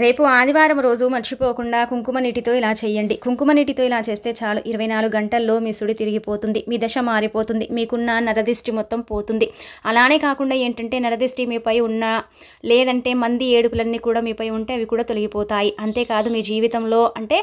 రేపు ఆదివారం రోజు మర్చిపోకుండా కుంకుమ నీటితో ఇలా చేయండి. కుంకుమ నీటితో ఇలా చేస్తే చాలు 24 గంటల్లో మీ సుడి తిరిగిపోతుంది, మీ దశ మారిపోతుంది, మీకున్న నరదిష్టి మొత్తం పోతుంది. అలానే కాకుండా ఏంటంటే నరదిష్టి మీపై ఉన్న లేదంటే మంది ఏడుపులన్నీ కూడా మీపై ఉంటే అవి కూడా తొలగిపోతాయి. అంతేకాదు మీ జీవితంలో అంటే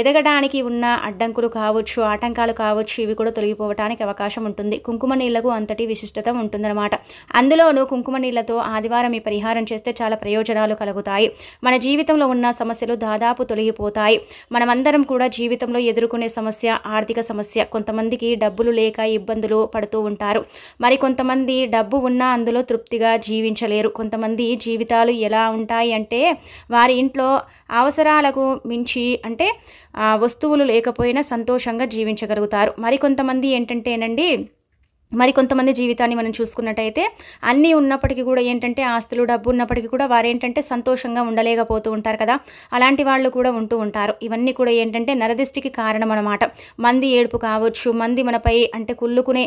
ఎదగడానికి ఉన్న అడ్డంకులు కావచ్చు, ఆటంకాలు కావచ్చు, ఇవి కూడా తొలగిపోవడానికి అవకాశం ఉంటుంది. కుంకుమ నీళ్లకు అంతటి విశిష్టత ఉంటుందన్నమాట. అందులోనూ కుంకుమ నీళ్లతో ఆదివారం ఈ పరిహారం చేస్తే చాలా ప్రయోజనాలు కలుగుతాయి. మన జీవితంలో ఉన్న సమస్యలు దాదాపు తొలగిపోతాయి. మనమందరం కూడా జీవితంలో ఎదుర్కొనే సమస్య ఆర్థిక సమస్య. కొంతమందికి డబ్బులు లేక ఇబ్బందులు పడుతూ ఉంటారు. మరి కొంతమంది డబ్బు ఉన్నా అందులో తృప్తిగా జీవించలేరు. కొంతమంది జీవితాలు ఎలా ఉంటాయి అంటే వారి ఇంట్లో అవసరాలకు మించి అంటే వస్తువులు లేకపోయినా సంతోషంగా జీవించగలుగుతారు. మరి కొంతమంది ఏంటంటేనండి కొంతమంది జీవితాన్ని మనం చూసుకున్నట్టయితే అన్నీ ఉన్నప్పటికీ కూడా ఏంటంటే ఆస్తులు డబ్బు ఉన్నప్పటికీ కూడా వారేంటంటే సంతోషంగా ఉండలేకపోతూ ఉంటారు కదా. అలాంటి వాళ్ళు కూడా ఉంటూ ఉంటారు. ఇవన్నీ కూడా ఏంటంటే నరదిష్టికి కారణం అన్నమాట. మంది ఏడుపు కావచ్చు, మంది మనపై అంటే కుళ్ళుకునే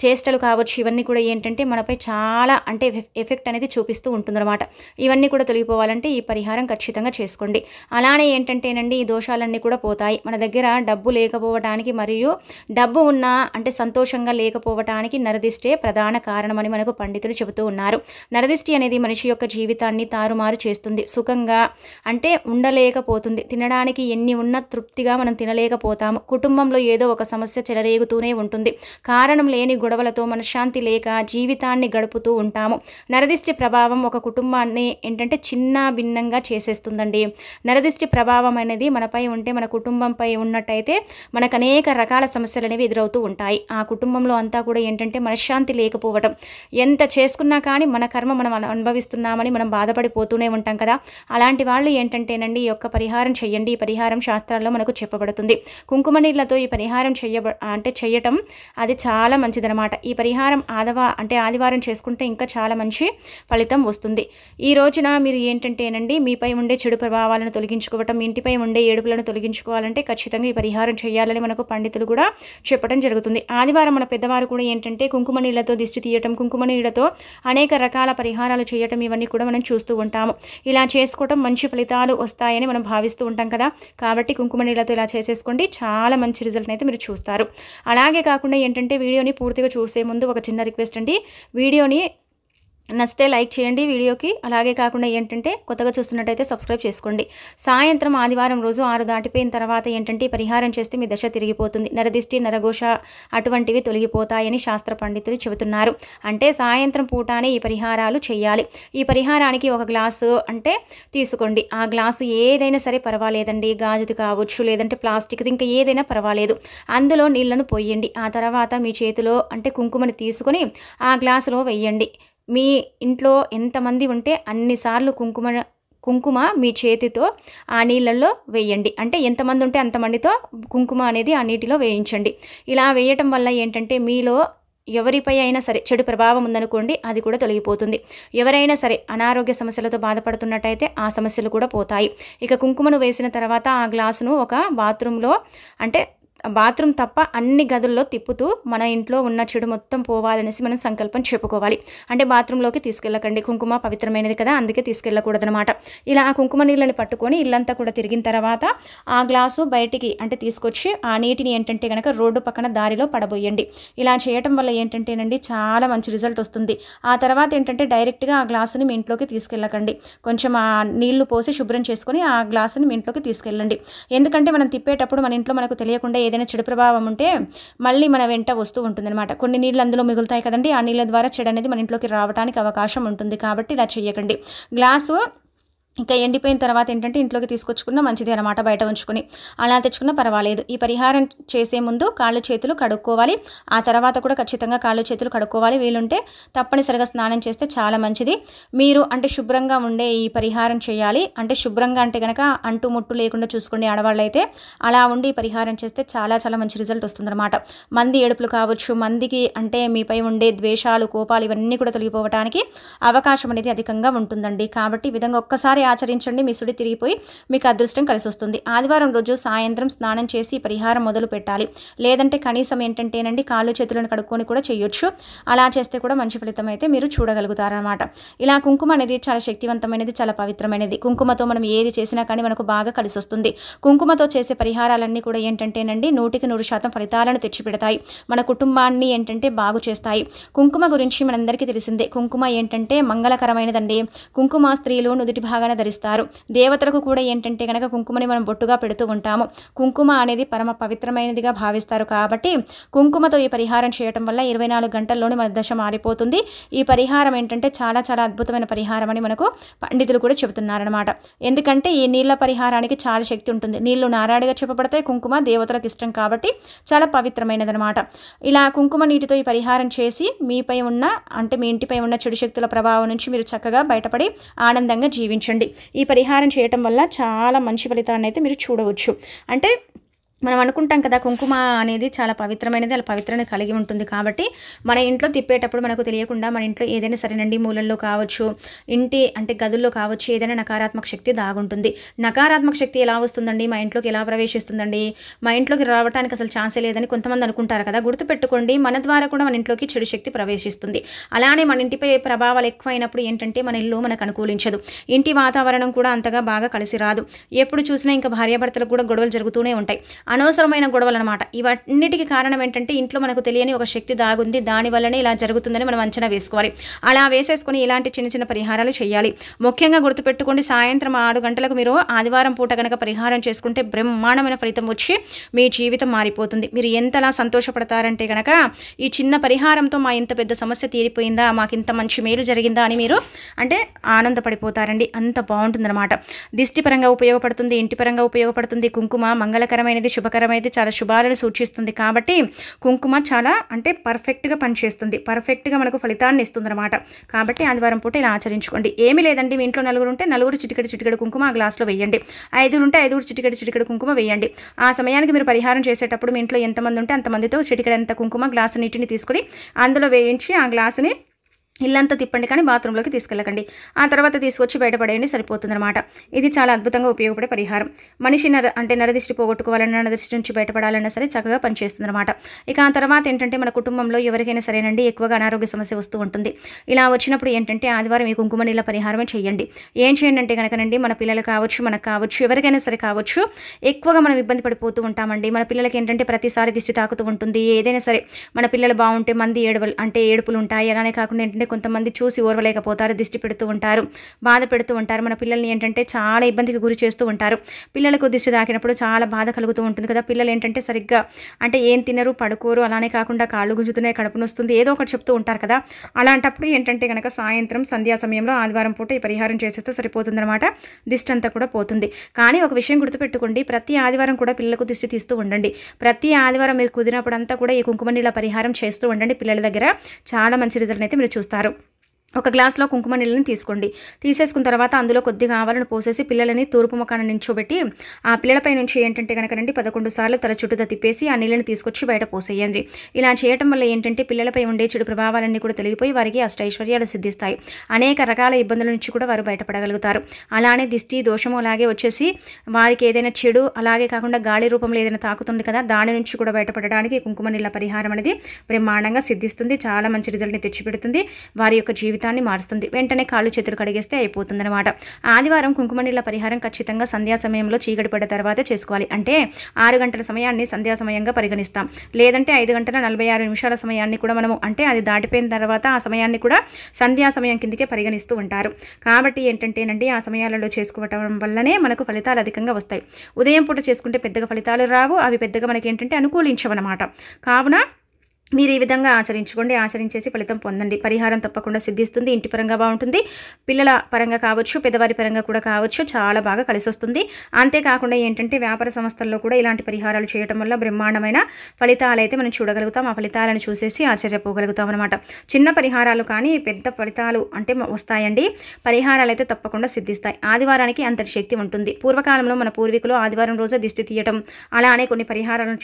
చేష్టలు కావచ్చు, ఇవన్నీ కూడా ఏంటంటే మనపై చాలా అంటే ఎఫెక్ట్ అనేది చూపిస్తూ ఉంటుందన్నమాట. ఇవన్నీ కూడా తొలగిపోవాలంటే ఈ పరిహారం ఖచ్చితంగా చేసుకోండి. అలానే ఏంటంటేనండి ఈ దోషాలన్నీ కూడా పోతాయి. మన దగ్గర డబ్బు లేకపోవడానికి మరియు డబ్బు ఉన్నా అంటే సంతోషంగా లేకపోవటానికి నరదిష్టే ప్రధాన కారణమని మనకు పండితులు చెబుతూ ఉన్నారు. నరదిష్టి అనేది మనిషి యొక్క జీవితాన్ని తారుమారు చేస్తుంది. సుఖంగా అంటే ఉండలేకపోతుంది. తినడానికి ఎన్ని ఉన్నా తృప్తిగా మనం తినలేకపోతాము. కుటుంబంలో ఏదో ఒక సమస్య చెలరేగుతూనే ఉంటుంది. కారణం లేని గొడవలతో మనశ్శాంతి లేక జీవితాన్ని గడుపుతూ ఉంటాము. నరదిష్టి ప్రభావం ఒక కుటుంబాన్ని ఏంటంటే చిన్న భిన్నంగా చేసేస్తుందండి. నరదిష్టి ప్రభావం అనేది మనపై ఉంటే మన కుటుంబంపై ఉన్నట్టయితే మనకు అనేక రకాల సమస్యలు అనేవి ఎదురవుతూ ఉంటాయి. ఆ కుటుంబంలో అంతా కూడా ఏంటంటే మనశ్శాంతి లేకపోవడం, ఎంత చేసుకున్నా కానీ మన కర్మ మనం అనుభవిస్తున్నామని మనం బాధపడిపోతూనే ఉంటాం కదా. అలాంటి వాళ్ళు ఏంటంటేనండి ఈ యొక్క పరిహారం చెయ్యండి. ఈ పరిహారం శాస్త్రాల్లో మనకు చెప్పబడుతుంది. కుంకుమ నీళ్లతో ఈ పరిహారం చెయ్యటం అది చాలా మంచిదనమాట. ఈ పరిహారం ఆదివారం చేసుకుంటే ఇంకా చాలా మంచి ఫలితం వస్తుంది. ఈ రోజున మీరు ఏంటంటేనండి మీపై ఉండే చెడు ప్రభావాలను తొలగించుకోవటం, ఇంటిపై ఉండే ఏడుపులను తొలగించుకోవాలంటే ఖచ్చితంగా ఈ పరిహారం చేయాలని మనకు పండితులు కూడా చెప్పడం జరుగుతుంది. ఆదివారం మన పెద్దవారు కూడా ఏంటంటే కుంకుమ నీళ్లతో దిష్టి తీయటం, కుంకుమ నీళ్లతో అనేక రకాల పరిహారాలు చేయటం ఇవన్నీ కూడా మనం చూస్తూ ఉంటాము. ఇలా చేసుకోవటం మంచి ఫలితాలు వస్తాయని మనం భావిస్తూ ఉంటాం కదా. కాబట్టి కుంకుమ నీళ్లతో ఇలా చేసేసుకోండి, చాలా మంచి రిజల్ట్ అయితే మీరు చూస్తారు. అలాగే కాకుండా ఏంటంటే వీడియోని పూర్తిగా చూసే ముందు ఒక చిన్న రిక్వెస్ట్ అండి. వీడియోని నచ్చితే లైక్ చేయండి వీడియోకి. అలాగే కాకుండా ఏంటంటే కొత్తగా చూస్తున్నట్టయితే సబ్స్క్రైబ్ చేసుకోండి. సాయంత్రం ఆదివారం రోజు 6 దాటిపోయిన తర్వాత ఏంటంటే పరిహారం చేస్తే మీ దశ తిరిగిపోతుంది. నరదిష్టి నరఘోష అటువంటివి తొలగిపోతాయని శాస్త్ర పండితులు చెబుతున్నారు. అంటే సాయంత్రం పూటనే ఈ పరిహారాలు చేయాలి. ఈ పరిహారానికి ఒక గ్లాసు అంటే తీసుకోండి. ఆ గ్లాసు ఏదైనా సరే పర్వాలేదండి, గాజుది కావచ్చు లేదంటే ప్లాస్టిక్ది, ఇంకా ఏదైనా పర్వాలేదు. అందులో నీళ్లను పోయండి. ఆ తర్వాత మీ చేతిలో అంటే కుంకుమని తీసుకొని ఆ గ్లాసులో వెయ్యండి. మీ ఇంట్లో ఎంతమంది ఉంటే అన్నిసార్లు కుంకుమ మీ చేతితో ఆ నీళ్ళల్లో వేయండి. అంటే ఎంతమంది ఉంటే అంతమందితో కుంకుమ అనేది ఆ నీటిలో వేయించండి. ఇలా వేయటం వల్ల ఏంటంటే మీలో ఎవరిపై అయినా సరే చెడు ప్రభావం ఉందనుకోండి, అది కూడా తొలగిపోతుంది. ఎవరైనా సరే అనారోగ్య సమస్యలతో బాధపడుతున్నట్టయితే ఆ సమస్యలు కూడా పోతాయి. ఇక కుంకుమను వేసిన తర్వాత ఆ గ్లాసును ఒక బాత్రూంలో అంటే బాత్రూమ్ తప్ప అన్ని గదుల్లో తిప్పుతూ మన ఇంట్లో ఉన్న చెడు మొత్తం పోవాలనేసి మనం సంకల్పం చెప్పుకోవాలి. అంటే బాత్రూంలోకి తీసుకెళ్ళకండి, కుంకుమ పవిత్రమైనది కదా, అందుకే తీసుకెళ్ళకూడదనమాట. ఇలా ఆ కుంకుమ నీళ్ళని పట్టుకొని ఇల్లంతా కూడా తిరిగిన తర్వాత ఆ గ్లాసు బయటికి అంటే తీసుకొచ్చి ఆ నీటిని ఏంటంటే కనుక రోడ్డు పక్కన దారిలో పడబోయండి. ఇలా చేయటం వల్ల ఏంటంటేనండి చాలా మంచి రిజల్ట్ వస్తుంది. ఆ తర్వాత ఏంటంటే డైరెక్ట్గా ఆ గ్లాసుని మీ ఇంట్లోకి తీసుకెళ్ళకండి. కొంచెం ఆ నీళ్లు పోసి శుభ్రం చేసుకొని ఆ గ్లాసుని మీ ఇంట్లోకి తీసుకెళ్ళండి. ఎందుకంటే మనం తిప్పేటప్పుడు మన ఇంట్లో మనకు తెలియకుండా ఏదైనా చెడు ప్రభావం ఉంటే మళ్ళీ మన వెంట వస్తూ ఉంటుందన్నమాట. కొన్ని నీళ్ళు అందులో మిగులుతాయి కదండి, ఆ నీళ్ళ ద్వారా చెడు అనేది మన ఇంట్లోకి రావడానికి అవకాశం ఉంటుంది. కాబట్టి ఇలా చేయకండి. గ్లాసు ఇంకా ఎండిపోయిన తర్వాత ఏంటంటే ఇంట్లోకి తీసుకొచ్చుకున్న మంచిది అనమాట, బయట ఉంచుకొని. అలా తెచ్చుకున్న పర్వాలేదు. ఈ పరిహారం చేసే ముందు కాళ్ళు చేతులు కడుక్కోవాలి. ఆ తర్వాత కూడా ఖచ్చితంగా కాళ్ళు చేతులు కడుక్కోవాలి. వీలుంటే తప్పనిసరిగా స్నానం చేస్తే చాలా మంచిది. మీరు అంటే శుభ్రంగా ఉండే ఈ పరిహారం చేయాలి. అంటే శుభ్రంగా అంటే కనుక అంటు ముట్టు లేకుండా చూసుకోండి ఆడవాళ్ళు అయితే. అలా ఉండి ఈ పరిహారం చేస్తే చాలా చాలా మంచి రిజల్ట్ వస్తుందన్నమాట. మంది ఏడుపులు కావచ్చు, మందికి అంటే మీపై ఉండే ద్వేషాలు కోపాలు ఇవన్నీ కూడా తొలగిపోవడానికి అవకాశం అనేది అధికంగా ఉంటుందండి. కాబట్టి ఈ విధంగా ఒక్కసారి ఆచరించండి. మీ సుడి తిరిగిపోయి మీకు అదృష్టం కలిసి వస్తుంది. ఆదివారం రోజు సాయంత్రం స్నానం చేసి పరిహారం మొదలు పెట్టాలి. లేదంటే కనీసం ఏంటంటేనండి కాళ్ళు చేతులను కడుక్కొని కూడా చేయొచ్చు. అలా చేస్తే కూడా మంచి ఫలితం అయితే మీరు చూడగలుగుతారనమాట. ఇలా కుంకుమ అనేది చాలా శక్తివంతమైనది, చాలా పవిత్రమైనది. కుంకుమతో మనం ఏది చేసినా కానీ మనకు బాగా కలిసి వస్తుంది. కుంకుమతో చేసే పరిహారాలన్నీ కూడా ఏంటంటేనండి 100% ఫలితాలను తెచ్చిపెడతాయి. మన కుటుంబాన్ని ఏంటంటే బాగు చేస్తాయి. కుంకుమ గురించి మనందరికీ తెలిసిందే. కుంకుమ ఏంటంటే మంగళకరమైనదండి. కుంకుమ స్త్రీలు నుదుటి భాగాన ధరిస్తారు. దేవతలకు కూడా ఏంటంటే కనుక కుంకుమని మనం బొట్టుగా పెడుతూ ఉంటాము. కుంకుమ అనేది పరమ పవిత్రమైనదిగా భావిస్తారు. కాబట్టి కుంకుమతో ఈ పరిహారం చేయటం వల్ల 24 గంటల్లోనే మన దశ మారిపోతుంది. ఈ పరిహారం ఏంటంటే చాలా చాలా అద్భుతమైన పరిహారం అని మనకు పండితులు కూడా చెబుతున్నారనమాట. ఎందుకంటే ఈ నీళ్ళ పరిహారానికి చాలా శక్తి ఉంటుంది. నీళ్లు నారాడిగా చెప్పబడతాయి. కుంకుమ దేవతలకు ఇష్టం కాబట్టి చాలా పవిత్రమైనదనమాట. ఇలా కుంకుమ నీటితో ఈ పరిహారం చేసి మీపై ఉన్న అంటే మీ ఇంటిపై ఉన్న చెడు శక్తుల ప్రభావం నుంచి మీరు చక్కగా బయటపడి ఆనందంగా జీవించండి. ఈ పరిహారం చేయటం వల్ల చాలా మంచి ఫలితాన్ని అయితే మీరు చూడవచ్చు. అంటే మనం అనుకుంటాం కదా కుంకుమ అనేది చాలా పవిత్రమైనది, అలా పవిత్రని కలిగి ఉంటుంది. కాబట్టి మన ఇంట్లో తిప్పేటప్పుడు మనకు తెలియకుండా మన ఇంట్లో ఏదైనా సరేనండి మూలల్లో కావచ్చు, ఇంటి అంటే గదుల్లో కావచ్చు, ఏదైనా నకారాత్మక శక్తి దాగుంటుంది. నకారాత్మక శక్తి ఎలా వస్తుందండి, మా ఇంట్లోకి ఎలా ప్రవేశిస్తుందండి, మా ఇంట్లోకి రావడానికి అసలు ఛాన్సే లేదని కొంతమంది అనుకుంటారు కదా. గుర్తుపెట్టుకోండి, మన ద్వారా కూడా మన ఇంట్లోకి చెడు శక్తి ప్రవేశిస్తుంది. అలానే మన ఇంటిపై ప్రభావాలు ఎక్కువైనప్పుడు ఏంటంటే మన ఇల్లు మనకు అనుకూలించదు. ఇంటి వాతావరణం కూడా అంతగా బాగా కలిసి రాదు. ఎప్పుడు చూసినా ఇంకా భార్యాభర్తలకు కూడా గొడవలు జరుగుతూనే ఉంటాయి. అనవసరమైన గొడవలు అనమాట. ఇవన్నిటికీ కారణం ఏంటంటే ఇంట్లో మనకు తెలియని ఒక శక్తి దాగుంది, దానివల్లనే ఇలా జరుగుతుందని మనం అంచనా వేసుకోవాలి. అలా వేసేసుకొని ఇలాంటి చిన్న చిన్న పరిహారాలు చేయాలి. ముఖ్యంగా గుర్తుపెట్టుకోండి, సాయంత్రం 6 గంటలకు మీరు ఆదివారం పూట కనుక పరిహారం చేసుకుంటే బ్రహ్మాండమైన ఫలితం వచ్చి మీ జీవితం మారిపోతుంది. మీరు ఎంతలా సంతోషపడతారంటే కనుక ఈ చిన్న పరిహారంతో మా ఇంత పెద్ద సమస్య తీరిపోయిందా, మాకు ఇంత మంచి మేలు జరిగిందా అని మీరు అంటే ఆనందపడిపోతారండి. అంత బాగుంటుందన్నమాట. దిష్టి పరంగా ఉపయోగపడుతుంది, ఇంటి పరంగా ఉపయోగపడుతుంది. కుంకుమ మంగళకరమైనది, శుభకరమైనది, చాలా శుభాలను సూచిస్తుంది. కాబట్టి కుంకుమ చాలా అంటే పర్ఫెక్ట్గా పనిచేస్తుంది, పర్ఫెక్ట్గా మనకు ఫలితాన్ని ఇస్తుంది అనమాట. కాబట్టి ఆదివారం పూట ఇలా ఆచరించుకోండి. ఏమీ లేదండి, మీ ఇంట్లో నలుగురు ఉంటే నలుగురు చిటికెడు కుంకుమ ఆ గ్లాస్లో వేయండి. 5 ఉంటే 5 చిటికెడు కుంకుమ వేయండి. ఆ సమయానికి మీరు పరిహారం చేసేటప్పుడు మీ ఇంట్లో ఎంతమంది ఉంటే అంతమందితో చిటికెడంత కుంకుమ గ్లాసు నీటిని తీసుకొని అందులో వేయించి ఆ గ్లాసుని ఇల్లంతా తిప్పండి, కానీ బాత్రూంలోకి తీసుకెళ్ళకండి. ఆ తర్వాత తీసుకొచ్చి బయటపడేయండి, సరిపోతుందన్నమాట. ఇది చాలా అద్భుతంగా ఉపయోగపడే పరిహారం. మనిషి నరదిష్టి పోగొట్టుకోవాలన్నా, నరదిష్టి నుంచి బయటపడాలన్నా సరే చక్కగా పనిచేస్తుందన్నమాట. ఇక ఆ తర్వాత ఏంటంటే మన కుటుంబంలో ఎవరికైనా సరేనండి ఎక్కువగా అనారోగ్య సమస్య వస్తూ ఉంటుంది. ఇలా వచ్చినప్పుడు ఏంటంటే ఆదివారం ఈ కుంకుమ నీళ్ళ పరిహారమే చేయండి. ఏం చేయండి అంటే కనుకనండి, మన పిల్లలు కావచ్చు, మనకు కావచ్చు, ఎవరికైనా సరే కావచ్చు, ఎక్కువగా మనం ఇబ్బంది పడిపోతూ ఉంటామండి. మన పిల్లలకి ఏంటంటే ప్రతిసారి దిష్టి తాకుతూ ఉంటుంది. ఏదైనా సరే మన పిల్లలు బాగుంటే మంది ఏడుపులు ఉంటాయి. అలానే కాకుండా ఏంటంటే కొంతమంది చూసి ఓర్వలేకపోతారు, దిష్టి పెడుతూ ఉంటారు, బాధ పెడుతూ ఉంటారు. మన పిల్లల్ని ఏంటంటే చాలా ఇబ్బందికి గురి చేస్తూ ఉంటారు. పిల్లలకు దిష్టి తాకినప్పుడు చాలా బాధ కలుగుతూ ఉంటుంది కదా. పిల్లలు ఏంటంటే సరిగ్గా అంటే ఏం తినరు, పడుకోరు, అలానే కాకుండా కాళ్ళు గుంజుతున్నాయి, కడుపు నొస్తుంది, ఏదో ఒకటి చెప్తూ ఉంటారు కదా. అలాంటప్పుడు ఏంటంటే కనుక సాయంత్రం సంధ్యా సమయంలో ఆదివారం పూట ఈ పరిహారం చేసేస్తే సరిపోతుందన్నమాట. దిష్టి అంతా కూడా పోతుంది. కానీ ఒక విషయం గుర్తుపెట్టుకోండి, ప్రతి ఆదివారం కూడా పిల్లలకు దిష్టి తీస్తూ ఉండండి. ప్రతి ఆదివారం మీరు కుదిరినప్పుడు అంతా కూడా ఈ కుంకుమ నీళ్ళ పరిహారం చేస్తూ ఉండండి. పిల్లల దగ్గర చాలా మంచి రిజల్ట్ అయితే మీరు చూస్తారు. ఒక గ్లాస్లో కుంకుమ నీళ్ళని తీసుకోండి. తీసేసుకున్న తర్వాత అందులో కొద్దిగా ఆవాలను పోసేసి పిల్లలని తూర్పు ముఖాన నించోబెట్టి ఆ పిల్లలపై నుంచి ఏంటంటే కనుకనండి 11 సార్లు తల చుట్టూ తిప్పేసి ఆ నీళ్ళని తీసుకొచ్చి బయట పోసేయండి. ఇలా చేయటం వల్ల ఏంటంటే పిల్లలపై ఉండే చెడు ప్రభావాలన్నీ కూడా తొలగిపోయి వారికి అష్టైశ్వర్యాలు సిద్ధిస్తాయి. అనేక రకాల ఇబ్బందుల నుంచి కూడా వారు బయటపడగలుగుతారు. అలానే దిష్టి దోషము అలాగే వచ్చేసి వారికి ఏదైనా చెడు అలాగే కాకుండా గాలి రూపంలో ఏదైనా తాకుతుంది కదా, దాని నుంచి కూడా బయటపడడానికి కుంకుమ నీళ్ళ పరిహారం అనేది బ్రహ్మాండంగా సిద్ధిస్తుంది. చాలా మంచి రిజల్ట్ని తెచ్చిపెడుతుంది. వారి యొక్క జీవితాన్ని మారుస్తుంది. వెంటనే కాళ్ళు చేతులు కడిగేస్తే అయిపోతుందన్నమాట. ఆదివారం కుంకుమ నీళ్ళ పరిహారం ఖచ్చితంగా సంధ్యా సమయంలో చీకటి పడ్డ తర్వాత చేసుకోవాలి. అంటే 6 గంటల సమయాన్ని సంధ్యా సమయంగా పరిగణిస్తాం. లేదంటే 5 గంటల 46 నిమిషాల సమయాన్ని కూడా మనము అంటే అది దాటిపోయిన తర్వాత ఆ సమయాన్ని కూడా సంధ్యా సమయం కిందకే పరిగణిస్తూ ఉంటారు. కాబట్టి ఏంటంటేనండి ఆ సమయాలలో చేసుకోవటం వల్లనే మనకు ఫలితాలు అధికంగా వస్తాయి. ఉదయం పూట చేసుకుంటే పెద్దగా ఫలితాలు రావు, అవి పెద్దగా మనకి ఏంటంటే అనుకూలించవన్నమాట. కావున మీరు ఈ విధంగా ఆచరించుకోండి. ఆచరించేసి ఫలితం పొందండి. పరిహారం తప్పకుండా సిద్ధిస్తుంది. ఇంటి పరంగా బాగుంటుంది, పిల్లల పరంగా కావచ్చు, పెద్దవారి పరంగా కూడా కావచ్చు, చాలా బాగా కలిసి వస్తుంది. అంతేకాకుండా ఏంటంటే వ్యాపార సంస్థల్లో కూడా ఇలాంటి పరిహారాలు చేయడం వల్ల బ్రహ్మాండమైన ఫలితాలు అయితే మనం చూడగలుగుతాం. ఆ ఫలితాలను చూసేసి ఆశ్చర్యపోగలుగుతాం అనమాట. చిన్న పరిహారాలు కానీ పెద్ద ఫలితాలు అంటే వస్తాయండి. పరిహారాలు అయితే తప్పకుండా సిద్ధిస్తాయి. ఆదివారానికి అంతటి శక్తి ఉంటుంది. పూర్వకాలంలో మన పూర్వీకులు ఆదివారం రోజు దిష్టి తీయటం అలానే కొన్ని పరిహారాలను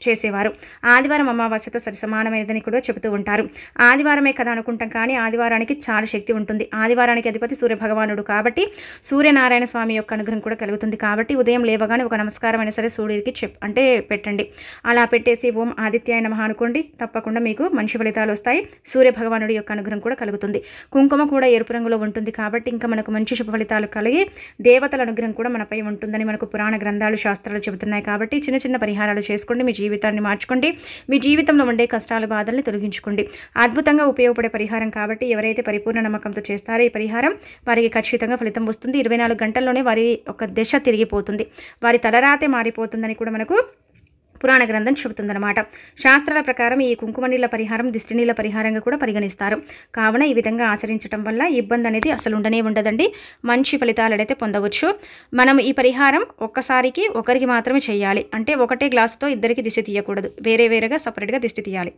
చేసేవారు. ఆదివారం అమావాస్యతో సమానమైనదని కూడా చెబుతూ ఉంటారు. ఆదివారమే కదా అనుకుంటాం, కానీ ఆదివారానికి చాలా శక్తి ఉంటుంది. ఆదివారానికి అధిపతి సూర్యభగవానుడు కాబట్టి సూర్యనారాయణ స్వామి యొక్క అనుగ్రహం కూడా కలుగుతుంది. కాబట్టి ఉదయం లేవగానే ఒక నమస్కారం అయినా సరే సూర్యుడికి పెట్టండి. అలా పెట్టేసి ఓం ఆదిత్యాయ నమః అనుకోండి. తప్పకుండా మీకు మంచి ఫలితాలు వస్తాయి. సూర్యభగవానుడి యొక్క అనుగ్రహం కూడా కలుగుతుంది. కుంకుమ కూడా ఎరుపు రంగులో ఉంటుంది కాబట్టి ఇంకా మనకు మంచి శుభ ఫలితాలు కలిగి దేవతల అనుగ్రహం కూడా మనపై ఉంటుందని మనకు పురాణ గ్రంథాలు శాస్త్రాలు చెబుతున్నాయి. కాబట్టి చిన్న చిన్న పరిహారాలు చేసుకోండి, మీ జీవితాన్ని మార్చుకోండి, మీ జీవితంలో ఉండే కష్టాల బాధల్ని తొలగించుకోండి. అద్భుతంగా ఉపయోగపడే పరిహారం కాబట్టి ఎవరైతే పరిపూర్ణ నమ్మకంతో చేస్తారో ఈ పరిహారం వారికి ఖచ్చితంగా ఫలితం వస్తుంది. 24 గంటల్లోనే వారి ఒక దశ తిరిగిపోతుంది, వారి తలరాతే మారిపోతుందని కూడా మనకు పురాణ గ్రంథం చెబుతుందన్నమాట. శాస్త్రాల ప్రకారం ఈ కుంకుమ నీళ్ళ పరిహారం దిష్టి నీళ్ళ పరిహారంగా కూడా పరిగణిస్తారు. కావున ఈ విధంగా ఆచరించడం వల్ల ఇబ్బంది అనేది అసలు ఉండదండి. మంచి ఫలితాలు అయితే పొందవచ్చు. మనం ఈ పరిహారం ఒక్కసారికి ఒకరికి మాత్రమే చేయాలి. అంటే ఒకటే గ్లాసుతో ఇద్దరికి దిష్టి తీయకూడదు, వేరేగా సపరేట్గా దిష్టి తీయాలి.